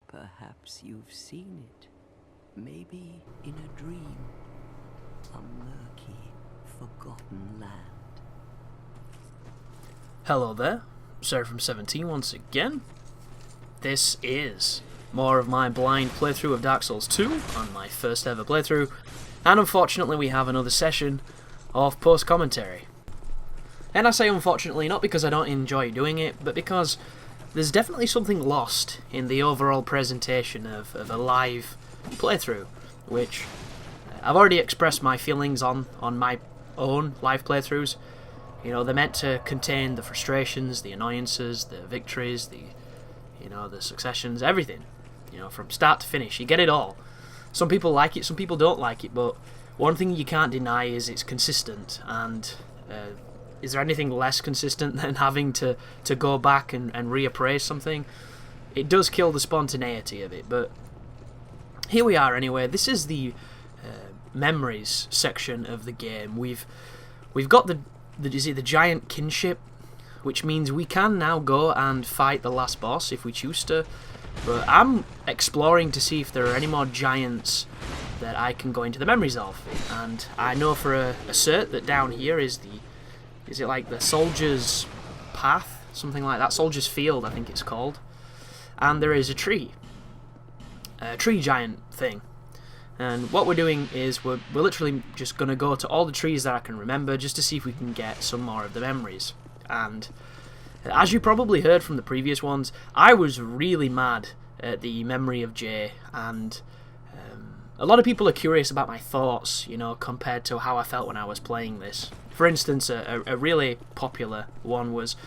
Perhaps you've seen it. Maybe in a dream. A murky, forgotten land. Hello there, Sarah from 17 once again. This is more of my blind playthrough of Dark Souls 2 on my first ever playthrough, and unfortunately we have another session of post-commentary. And I say unfortunately not because I don't enjoy doing it, but because there's definitely something lost in the overall presentation of a live playthrough, which I've already expressed my feelings on my own live playthroughs. You know, they're meant to contain the frustrations, the annoyances, the victories, the successions, everything. You know, from start to finish, you get it all. Some people like it, some people don't like it, but one thing you can't deny is it's consistent. And is there anything less consistent than having to go back and reappraise something? It does kill the spontaneity of it, but here we are anyway. This is the memories section of the game. We've got the giant kinship, which means we can now go and fight the last boss if we choose to. But I'm exploring to see if there are any more giants that I can go into the memories of. And I know for a cert that down here is it like the Soldier's Path? Something like that. Soldier's Field, I think it's called. And there is a tree giant thing. And what we're doing is we're literally just going to go to all the trees that I can remember just to see if we can get some more of the memories. And as you probably heard from the previous ones, I was really mad at the memory of Jay, and a lot of people are curious about my thoughts, you know, compared to how I felt when I was playing this. For instance, a really popular one was,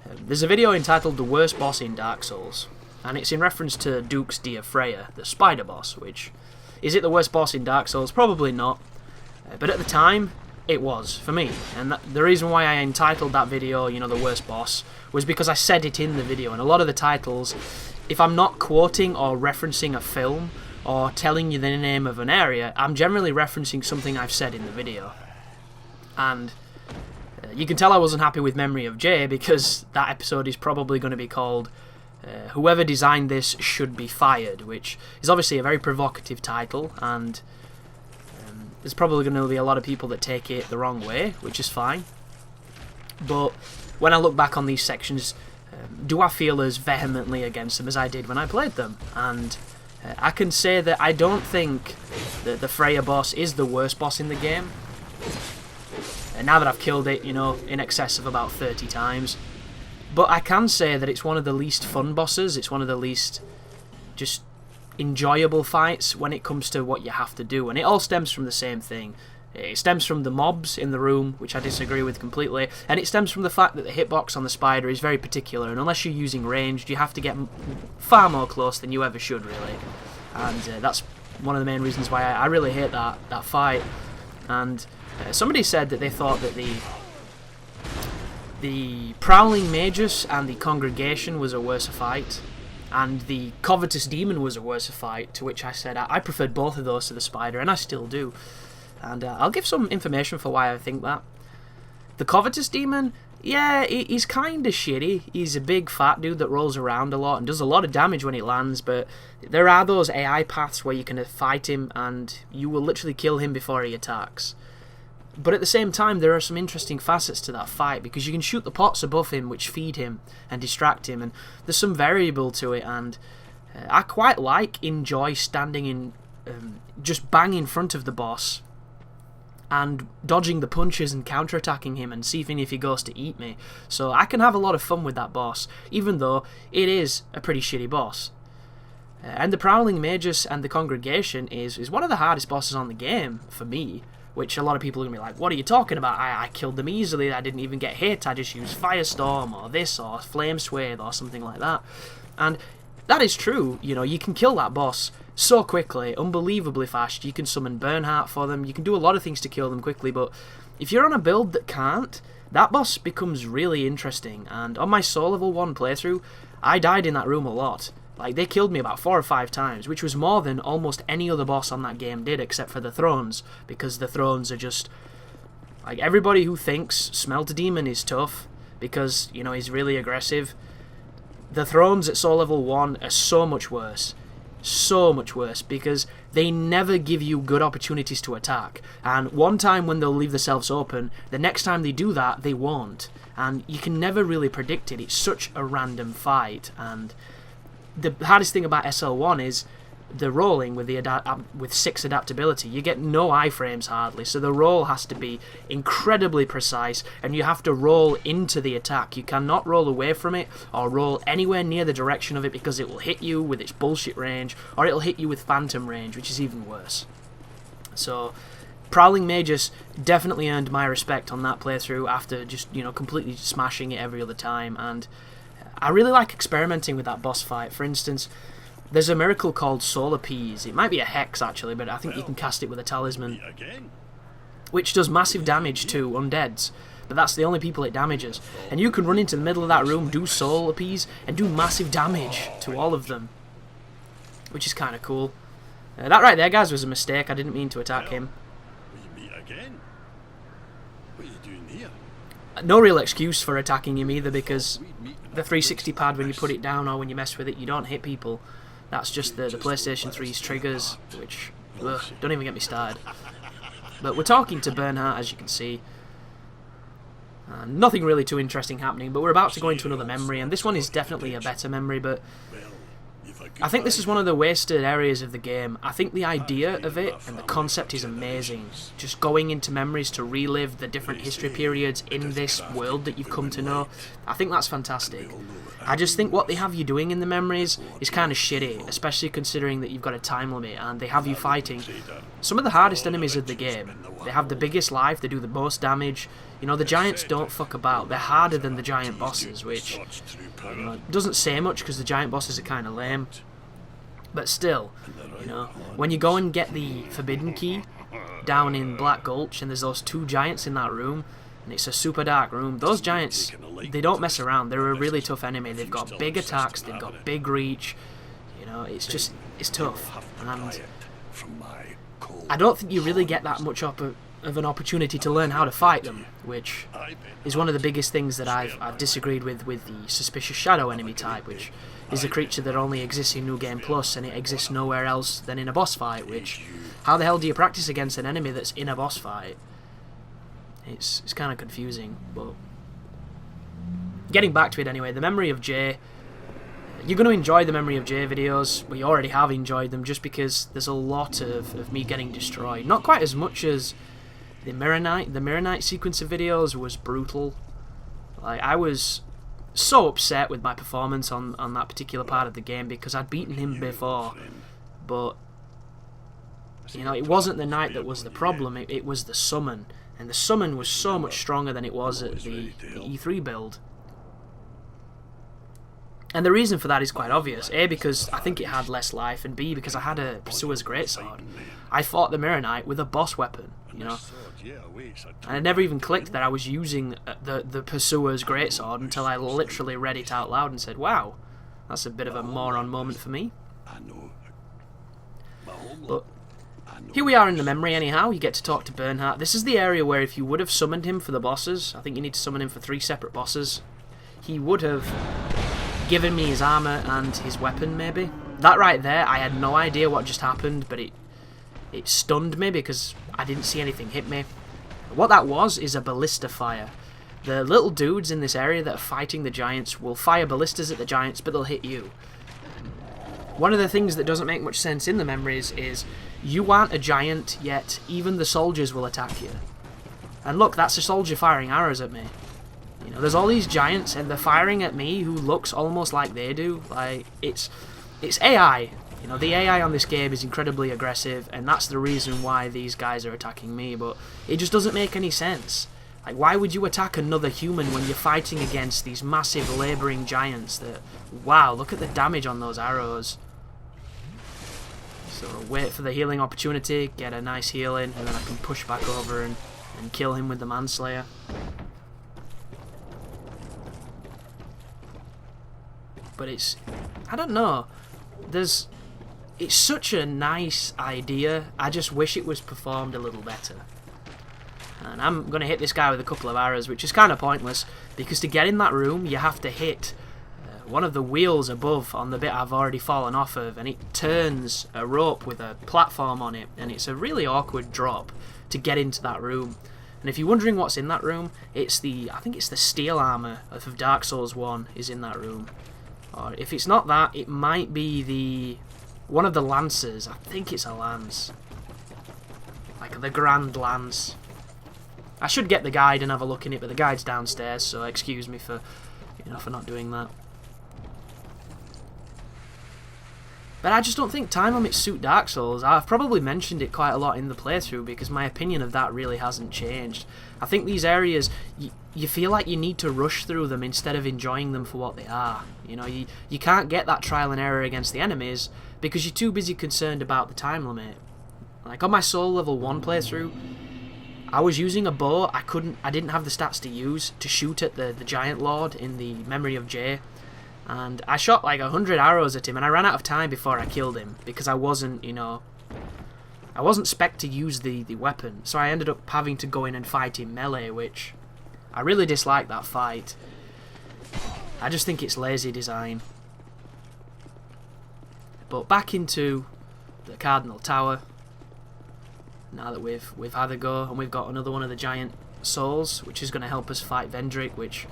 there's a video entitled The Worst Boss in Dark Souls, and it's in reference to Duke's Dear Freya, the spider boss, which, is it the worst boss in Dark Souls? Probably not, but at the time, it was, for me. And the reason why I entitled that video, you know, The Worst Boss, was because I said it in the video, and a lot of the titles, if I'm not quoting or referencing a film, or telling you the name of an area, I'm generally referencing something I've said in the video. And you can tell I wasn't happy with Memory of Jay, because that episode is probably going to be called Whoever Designed This Should Be Fired, which is obviously a very provocative title, and there's probably going to be a lot of people that take it the wrong way, which is fine. But when I look back on these sections, do I feel as vehemently against them as I did when I played them? And I can say that I don't think that the Freya boss is the worst boss in the game. And now that I've killed it, you know, in excess of about 30 times. But I can say that it's one of the least fun bosses. It's one of the least just enjoyable fights when it comes to what you have to do. And it all stems from the same thing. It stems from the mobs in the room, which I disagree with completely. And it stems from the fact that the hitbox on the spider is very particular. And unless you're using ranged, you have to get far more close than you ever should, really. And that's one of the main reasons why I really hate that fight. And somebody said that they thought that the Prowling Magus and the Congregation was a worse fight, and the Covetous Demon was a worse fight, to which I said I preferred both of those to the spider, and I still do. And I'll give some information for why I think that. The Covetous Demon, yeah, he's kind of shitty. He's a big fat dude that rolls around a lot and does a lot of damage when it lands, but there are those AI paths where you can fight him and you will literally kill him before he attacks. But at the same time, there are some interesting facets to that fight, because you can shoot the pots above him which feed him and distract him, and there's some variable to it, and I quite enjoy standing in, just bang in front of the boss and dodging the punches and counterattacking him and seeing if he goes to eat me. So I can have a lot of fun with that boss, even though it is a pretty shitty boss. And the Prowling Magus and the Congregation is one of the hardest bosses on the game, for me. Which a lot of people are going to be like, what are you talking about? I killed them easily, I didn't even get hit, I just used Firestorm or this or Flame Swathe or something like that. And that is true, you know, you can kill that boss so quickly, unbelievably fast. You can summon Bernhardt for them, you can do a lot of things to kill them quickly, but if you're on a build that can't, that boss becomes really interesting. And on my Soul Level 1 playthrough, I died in that room a lot. Like, they killed me about 4 or 5 times, which was more than almost any other boss on that game did, except for the Thrones, because the Thrones are just... like, everybody who thinks Smelter Demon is tough, because, you know, he's really aggressive, The thrones at soul level 1 are so much worse. So much worse, because they never give you good opportunities to attack. And one time when they'll leave themselves open, the next time they do that, they won't. And you can never really predict it. It's such a random fight. And the hardest thing about SL1 is the rolling with with 6 adaptability. You get no iframes hardly, so the roll has to be incredibly precise, and you have to roll into the attack. You cannot roll away from it or roll anywhere near the direction of it, because it will hit you with its bullshit range, or it'll hit you with phantom range, which is even worse. So Prowling Magus definitely earned my respect on that playthrough after just, you know, completely smashing it every other time. And I really like experimenting with that boss fight. For instance, there's a miracle called Solar Peas. It might be a hex actually, but I think you can cast it with a talisman, which does massive damage to undeads. But that's the only people it damages. And you can run into the middle of that room, do Solar Peas, and do massive damage to all of them, which is kind of cool. That right there, guys, was a mistake. I didn't mean to attack him. No real excuse for attacking him either, because the 360 pad, when you put it down or when you mess with it, you don't hit people. That's just the PlayStation 3's triggers, which, don't even get me started. But we're talking to Bernhardt, as you can see. Nothing really too interesting happening, but we're about to go into another memory, and this one is definitely a better memory, but I think this is one of the wasted areas of the game. I think the idea of it and the concept is amazing. Just going into memories to relive the different history periods in this world that you've come to know, I think that's fantastic. I just think what they have you doing in the memories is kind of shitty, especially considering that you've got a time limit and they have you fighting some of the hardest enemies of the game. They have the biggest life, they do the most damage. You know, the giants don't fuck about. They're harder than the giant bosses, which, you know, doesn't say much because the giant bosses are kind of lame. But still, you know, when you go and get the forbidden key down in Black Gulch and there's those 2 giants in that room, and it's a super dark room, those giants, they don't mess around. They're a really tough enemy. They've got big attacks, they've got big reach, you know, it's tough. And I don't think you really get that much of an opportunity to learn how to fight them, which is one of the biggest things that I've disagreed with the Suspicious Shadow enemy type, which is a creature that only exists in New Game Plus, and it exists nowhere else than in a boss fight, which, how the hell do you practice against an enemy that's in a boss fight? It's kind of confusing, but getting back to it anyway, the Memory of Jay, you're going to enjoy the Memory of Jay videos. We already have enjoyed them, just because there's a lot of me getting destroyed. Not quite as much as the Mirror Knight. The Mirror Knight sequence of videos was brutal. Like, I was so upset with my performance on that particular part of the game, because I'd beaten him before, but, you know, it wasn't the knight that was the problem, it was the summon, and the summon was so much stronger than it was at the E3 build. And the reason for that is quite obvious. A, because I think it had less life, and B, because I had a Pursuer's Greatsword. I fought the Mirror Knight with a boss weapon, you know. And it never even clicked that I was using the Pursuer's Greatsword until I literally read it out loud and said, wow, that's a bit of a moron moment for me. But here we are in the memory anyhow. You get to talk to Bernhardt. This is the area where if you would have summoned him for the bosses, I think you need to summon him for 3 separate bosses, he would have given me his armor and his weapon, maybe. That right there, I had no idea what just happened, but it stunned me because I didn't see anything hit me. What that was is a ballista fire. The little dudes in this area that are fighting the giants will fire ballistas at the giants, but they'll hit you. One of the things that doesn't make much sense in the memories is you aren't a giant, yet even the soldiers will attack you. And look, that's a soldier firing arrows at me. You know, there's all these giants and they're firing at me who looks almost like they do. Like, it's AI. You know, the AI on this game is incredibly aggressive, and that's the reason why these guys are attacking me, but it just doesn't make any sense. Like, why would you attack another human when you're fighting against these massive labouring giants that... Wow, look at the damage on those arrows. So, wait for the healing opportunity, get a nice heal in, and then I can push back over and kill him with the Manslayer. But it's... I don't know. It's such a nice idea. I just wish it was performed a little better. And I'm going to hit this guy with a couple of arrows, which is kind of pointless, because to get in that room, you have to hit one of the wheels above on the bit I've already fallen off of, and it turns a rope with a platform on it, and it's a really awkward drop to get into that room. And if you're wondering what's in that room, it's I think it's the steel armor of Dark Souls 1 is in that room. Or if it's not that, it might be one of the lances. I think it's a lance. Like the Grand Lance. I should get the guide and have a look in it, but the guide's downstairs, so excuse me for not doing that. But I just don't think time limits suit Dark Souls. I've probably mentioned it quite a lot in the playthrough because my opinion of that really hasn't changed. I think these areas, you feel like you need to rush through them instead of enjoying them for what they are. You can't get that trial and error against the enemies because you're too busy concerned about the time limit. Like on my Soul Level 1 playthrough, I was using a bow. I didn't have the stats to use to shoot at the Giant Lord in the Memory of Jay. And I shot like 100 arrows at him, and I ran out of time before I killed him because I wasn't spec'd to use the weapon. So I ended up having to go in and fight in melee, which I really dislike that fight. I just think it's lazy design. But back into the Cardinal Tower. Now that we've had a go, and we've got another one of the giant souls, which is going to help us fight Vendrick, which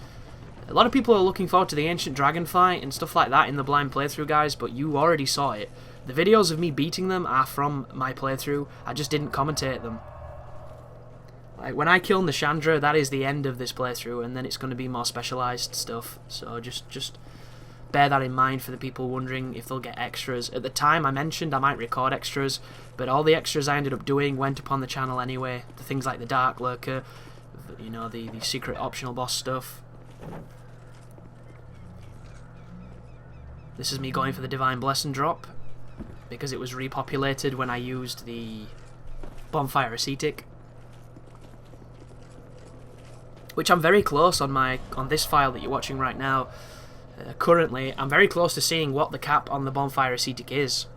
a lot of people are looking forward to the Ancient Dragon fight and stuff like that in the blind playthrough, guys, but you already saw it. The videos of me beating them are from my playthrough. I just didn't commentate them. Like when I kill Nishandra, that is the end of this playthrough, and then it's going to be more specialised stuff. So just bear that in mind for the people wondering if they'll get extras. At the time I mentioned I might record extras, but all the extras I ended up doing went up on the channel anyway. The things like the Dark Lurker, the secret optional boss stuff. This is me going for the Divine Blessing drop because it was repopulated when I used the Bonfire ascetic, which I'm very close on this file that you're watching right now. Currently, I'm very close to seeing what the cap on the Bonfire ascetic is,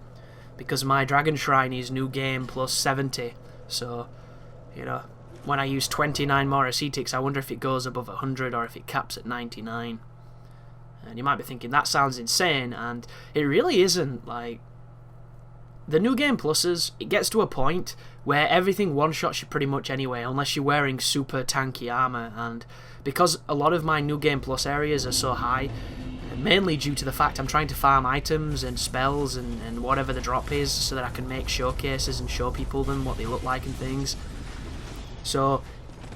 because my Dragon Shrine is new game plus 70. So, when I use 29 more ascetics, I wonder if it goes above 100 or if it caps at 99. And you might be thinking, that sounds insane, and it really isn't. Like, the new game pluses, it gets to a point where everything one-shots you pretty much anyway, unless you're wearing super tanky armor. And because a lot of my new game plus areas are so high, mainly due to the fact I'm trying to farm items and spells and whatever the drop is, so that I can make showcases and show people them what they look like and things. So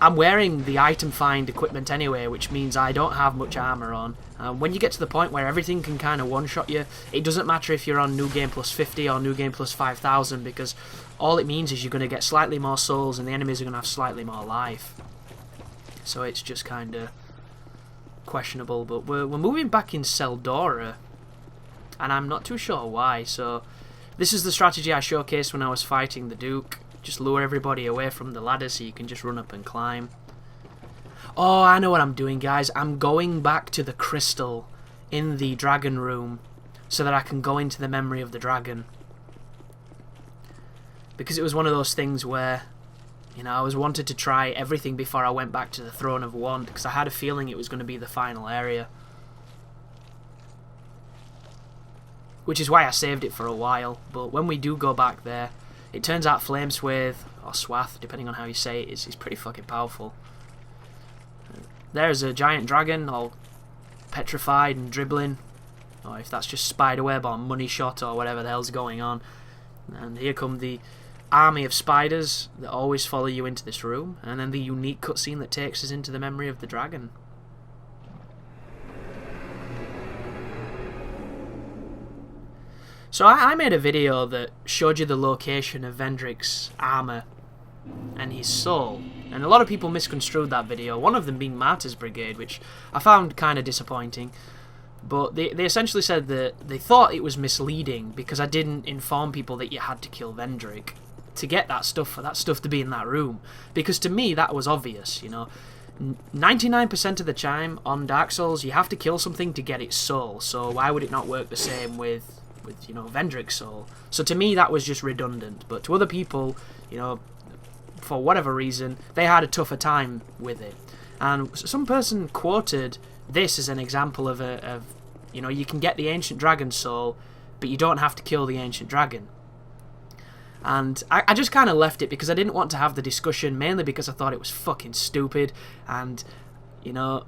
I'm wearing the item find equipment anyway, which means I don't have much armor on. When you get to the point where everything can kind of one-shot you, it doesn't matter if you're on New Game Plus 50 or New Game Plus 5000, because all it means is you're going to get slightly more souls and the enemies are going to have slightly more life. So it's just kind of questionable. But we're moving back in Seldora, and I'm not too sure why. So this is the strategy I showcased when I was fighting the Duke. Just lure everybody away from the ladder so you can just run up and climb. Oh, I know what I'm doing, guys. I'm going back to the crystal in the dragon room so that I can go into the memory of the dragon. Because it was one of those things where, I was wanted to try everything before I went back to the Throne of Want, because I had a feeling it was going to be the final area. Which is why I saved it for a while. But when we do go back there, it turns out Flame Swathe, or Swath, depending on how you say it, is pretty fucking powerful. There's a giant dragon, all petrified and dribbling. Or if that's just spiderweb or money shot or whatever the hell's going on. And here come the army of spiders that always follow you into this room. And then the unique cutscene that takes us into the memory of the dragon. So I made a video that showed you the location of Vendrick's armor and his soul, and a lot of people misconstrued that video, one of them being Martyr's Brigade, which I found kind of disappointing. But they essentially said that they thought it was misleading because I didn't inform people that you had to kill Vendrick to get that stuff, for that stuff to be in that room. Because to me that was obvious, 99% of the time on Dark Souls you have to kill something to get its soul, so why would it not work the same with Vendrick's soul? So to me that was just redundant, but to other people, for whatever reason, they had a tougher time with it. And some person quoted this as an example of You know, you can get the Ancient Dragon Soul, but you don't have to kill the Ancient Dragon. And I just kind of left it because I didn't want to have the discussion, mainly because I thought it was fucking stupid. And, you know,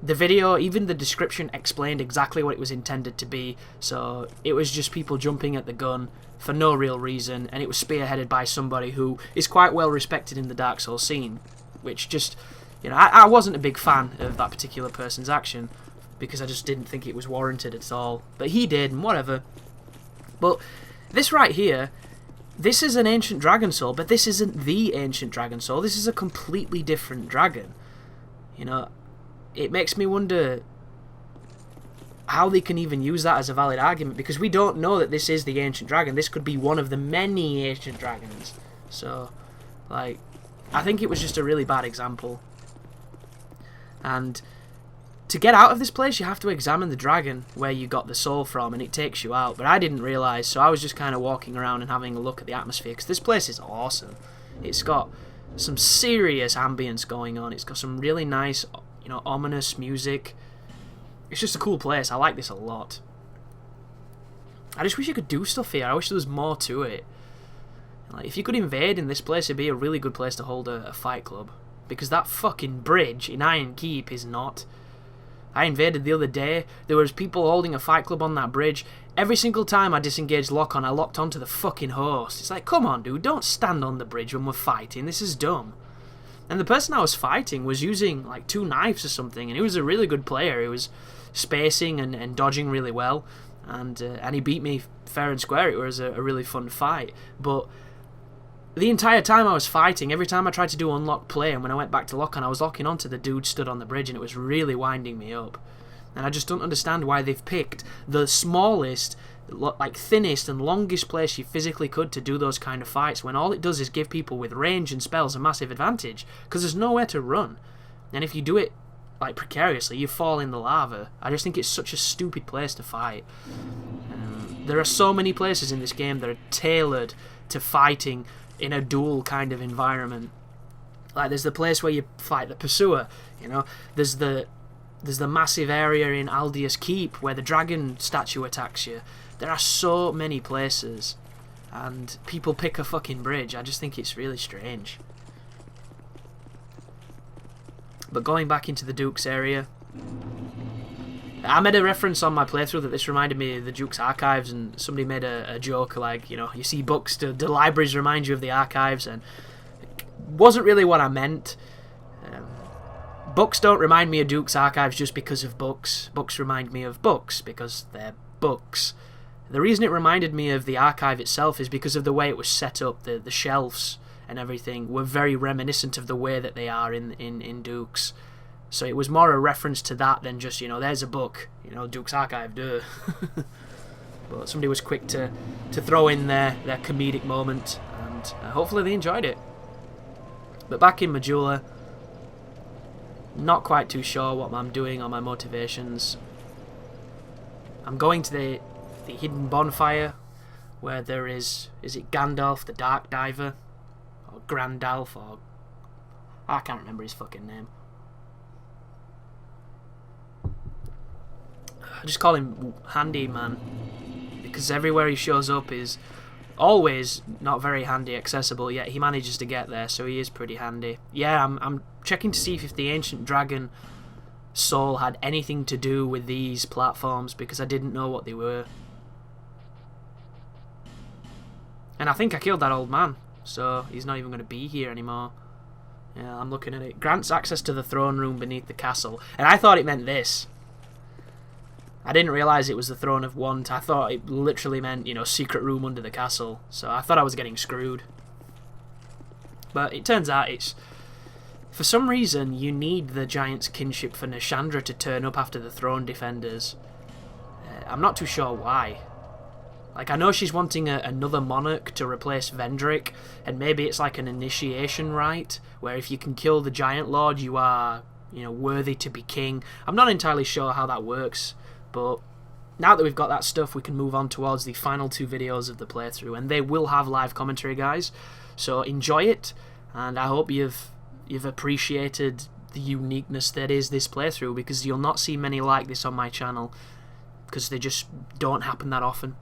the video, even the description, explained exactly what it was intended to be. So it was just people jumping at the gun for no real reason, and it was spearheaded by somebody who is quite well respected in the Dark Souls scene, which just, you know, I wasn't a big fan of that particular person's action because I just didn't think it was warranted at all. But he did, and whatever. But this right here, this is an Ancient Dragon Soul, but this isn't the Ancient Dragon Soul. This is a completely different dragon. You know, it makes me wonder how they can even use that as a valid argument, because we don't know that this is the Ancient Dragon. This could be one of the many Ancient Dragons. So, like, I think it was just a really bad example. And to get out of this place, you have to examine the dragon where you got the soul from, and it takes you out. But I didn't realise, so I was just kind of walking around and having a look at the atmosphere, because this place is awesome. It's got some serious ambience going on. It's got some really nice, you know, ominous music. It's just a cool place. I like this a lot. I just wish you could do stuff here. I wish there was more to it. Like, if you could invade in this place, it'd be a really good place to hold a fight club. Because that fucking bridge in Iron Keep is not. I invaded the other day. There was people holding a fight club on that bridge. Every single time I disengaged lock-on, I locked onto the fucking host. It's like, come on, dude, don't stand on the bridge when we're fighting. This is dumb. And the person I was fighting was using, like, 2 knives or something, and he was a really good player. He was spacing and dodging really well, and he beat me fair and square. It was a really fun fight. But the entire time I was fighting, every time I tried to do unlock play, and when I went back to lock-on, I was locking onto the dude stood on the bridge, and it was really winding me up. And I just don't understand why they've picked the smallest, like, thinnest and longest place you physically could to do those kind of fights, when all it does is give people with range and spells a massive advantage, because there's nowhere to run. And if you do it, like, precariously, you fall in the lava. I just think it's such a stupid place to fight. There are so many places in this game that are tailored to fighting in a duel kind of environment. Like, there's the place where you fight the pursuer, you know. There's the massive area in Aldius Keep where the dragon statue attacks you. There are so many places, and people pick a fucking bridge. I just think it's really strange. But going back into the Duke's area, I made a reference on my playthrough that this reminded me of the Duke's archives, and somebody made a joke like, you know, you see books, do libraries remind you of the archives? And it wasn't really what I meant. Books don't remind me of Duke's archives just because of books. Books remind me of books because they're books. The reason it reminded me of the archive itself is because of the way it was set up. The shelves and everything were very reminiscent of the way that they are in Duke's. So it was more a reference to that than just, you know, there's a book, you know, Duke's Archive, duh. But somebody was quick to throw in their comedic moment, and hopefully they enjoyed it. But back in Majula, not quite too sure what I'm doing or my motivations. I'm going to the hidden bonfire, where there is it Gandalf the Dark Diver? Or Grandalf, or I can't remember his fucking name. I just call him Handy Man, because everywhere he shows up is always not very handy accessible, yet he manages to get there, so he is pretty handy. Yeah, I'm checking to see if the Ancient Dragon Soul had anything to do with these platforms, because I didn't know what they were. And I think I killed that old man, so he's not even going to be here anymore. Yeah, I'm looking at it. Grants access to the throne room beneath the castle. And I thought it meant this. I didn't realise it was the Throne of Want. I thought it literally meant, you know, secret room under the castle. So I thought I was getting screwed. But it turns out it's... For some reason, you need the Giant's kinship for Nashandra to turn up after the Throne Defenders. I'm not too sure why. Like, I know she's wanting another monarch to replace Vendrick, and maybe it's like an initiation rite, where if you can kill the Giant Lord, you are, you know, worthy to be king. I'm not entirely sure how that works. But now that we've got that stuff, we can move on towards the final 2 videos of the playthrough, and they will have live commentary, guys. So enjoy it, and I hope you've appreciated the uniqueness that is this playthrough, because you'll not see many like this on my channel, because they just don't happen that often.